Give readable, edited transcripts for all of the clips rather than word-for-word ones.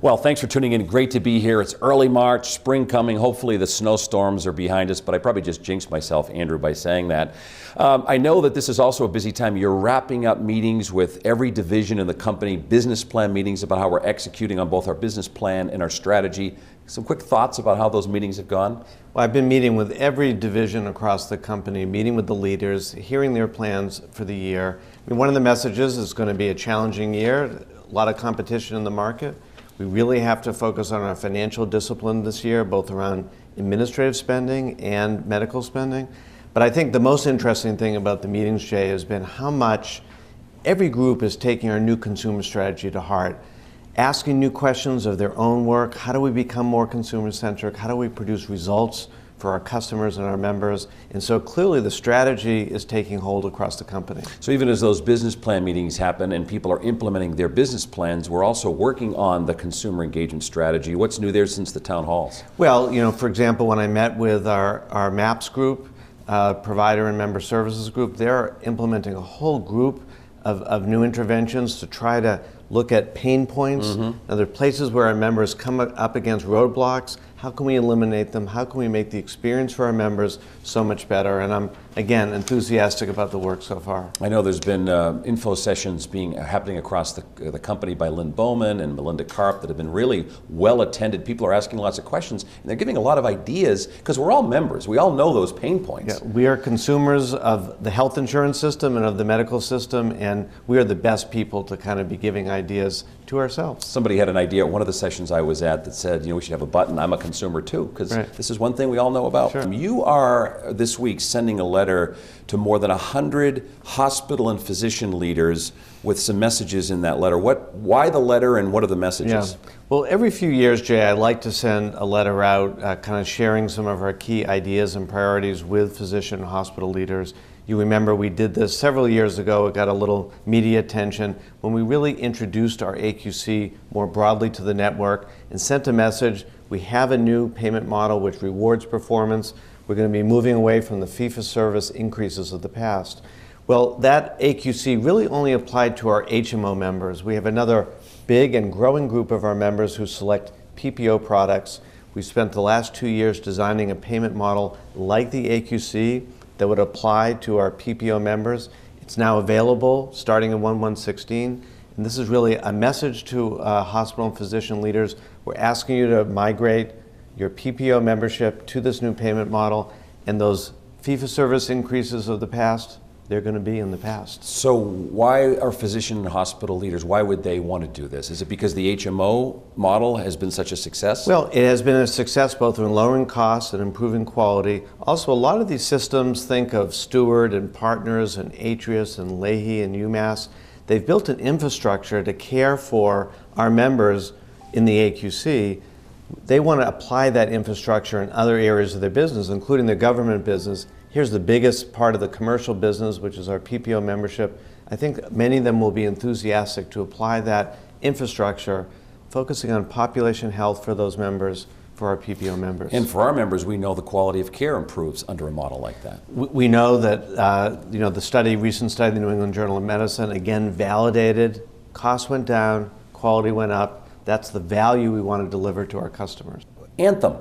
Well, thanks for tuning in. Great to be here. It's early March, spring coming. Hopefully the snowstorms are behind us, but I probably just jinxed myself, Andrew, by saying that. I know that this is also a busy time. You're wrapping up meetings with every division in the company, business plan meetings about how we're executing on both our business plan and our strategy. Some quick thoughts about how those meetings have gone? Well, I've been meeting with every division across the company, meeting with the leaders, hearing their plans for the year. I mean, one of the messages is going to be a challenging year, a lot of competition in the market. We really have to focus on our financial discipline this year, both around administrative spending and medical spending. But I think the most interesting thing about the meetings, Jay, has been how much every group is taking our new consumer strategy to heart, asking new questions of their own work. How do we become more consumer-centric? How do we produce results for our customers and our members? And so clearly the strategy is taking hold across the company. So even as those business plan meetings happen and people are implementing their business plans, we're also working on the consumer engagement strategy. What's new there since the town halls? Well, you know, for example, when I met with our MAPS group, Provider and Member Services group, they're implementing a whole group of new interventions to try to look at pain points. Now, there are places where our members come up against roadblocks. How can we eliminate them? How can we make the experience for our members so much better? And I'm, again, enthusiastic about the work so far. I know there's been info sessions happening across the company by Lynn Bowman and Melinda Karp that have been really well attended. People are asking lots of questions, and they're giving a lot of ideas because we're all members. We all know those pain points. Yeah, we are consumers of the health insurance system and of the medical system, and we are the best people to kind of be giving ideas to ourselves. Somebody had an idea at one of the sessions I was at that said, you know, we should have a button, I'm a consumer too, because this is one thing we all know about. Sure. You are this week sending a letter to more than 100 hospital and physician leaders with some messages in that letter. Why the letter and what are the messages? Yeah. Well, every few years, Jay, I like to send a letter out kind of sharing some of our key ideas and priorities with physician and hospital leaders. You remember we did this several years ago. It got a little media attention when we really introduced our AQC more broadly to the network and sent a message. We have a new payment model which rewards performance. We're going to be moving away from the fee-for-service increases of the past. Well, that AQC really only applied to our HMO members. We have another big and growing group of our members who select PPO products. We spent the last 2 years designing a payment model like the AQC that would apply to our PPO members. It's now available starting in 1/1/16, and this is really a message to hospital and physician leaders. We're asking you to migrate your PPO membership to this new payment model, and those fee-for-service increases of the past, they're going to be in the past. So why are physician and hospital leaders, why would they want to do this? Is it because the HMO model has been such a success? Well, it has been a success both in lowering costs and improving quality. Also, a lot of these systems, think of Steward and Partners and Atrius and Lahey and UMass. They've built an infrastructure to care for our members in the AQC. They want to apply that infrastructure in other areas of their business, including their government business. Here's the biggest part of the commercial business, which is our PPO membership. I think many of them will be enthusiastic to apply that infrastructure, focusing on population health for those members, for our PPO members. And for our members, we know the quality of care improves under a model like that. We know that the recent study, the New England Journal of Medicine, again validated costs went down, quality went up. That's the value we want to deliver to our customers. Anthem.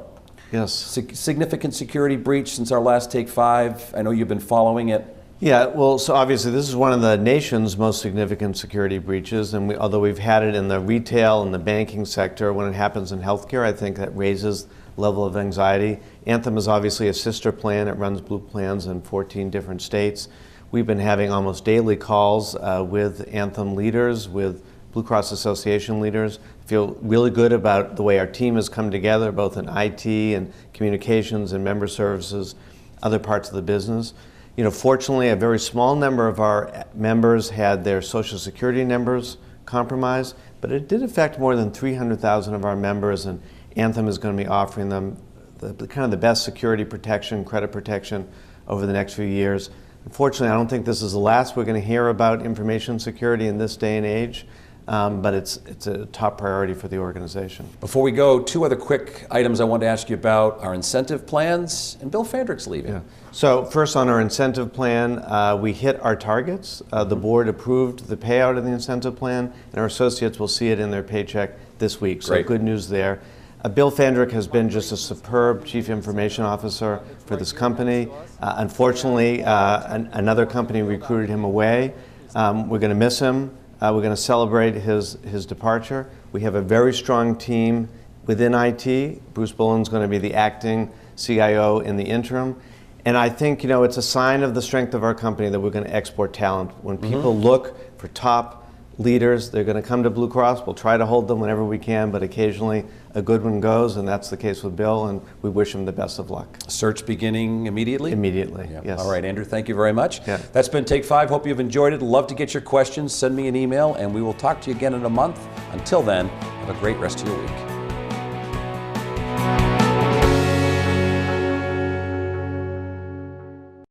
Yes. Significant security breach since our last Take 5. I know you've been following it. Yeah, well, so obviously this is one of the nation's most significant security breaches, and although we've had it in the retail and the banking sector, when it happens in healthcare, I think that raises the level of anxiety. Anthem is obviously a sister plan. It runs Blue plans in 14 different states. We've been having almost daily calls with Anthem leaders, with Blue Cross Association leaders. Feel really good about the way our team has come together, both in IT and communications and member services, other parts of the business. You know, fortunately, a very small number of our members had their Social Security numbers compromised, but it did affect more than 300,000 of our members, and Anthem is going to be offering them the best security protection, credit protection over the next few years. Unfortunately, I don't think this is the last we're going to hear about information security in this day and age. But it's a top priority for the organization. Before we go, 2 other quick items I wanted to ask you about: our incentive plans and Bill Fandrick's leaving. Yeah. So first, on our incentive plan, we hit our targets. The board approved the payout of the incentive plan, and our associates will see it in their paycheck this week. So Great. good news there. Bill Fandrick has been just a superb Chief Information Officer for this company. Unfortunately, another company recruited him away. We're going to miss him. We're going to celebrate his departure. We have a very strong team within IT. Bruce Bullen's going to be the acting CIO in the interim. And I think, it's a sign of the strength of our company that we're going to export talent. When people look for top leaders, they're going to come to Blue Cross. We'll try to hold them whenever we can, but occasionally a good one goes, and that's the case with Bill, and we wish him the best of luck. Search beginning immediately? Immediately, Yeah. yes. All right, Andrew, thank you very much. Yeah. That's been Take 5. Hope you've enjoyed it. Love to get your questions. Send me an email, and we will talk to you again in a month. Until then, have a great rest of your week.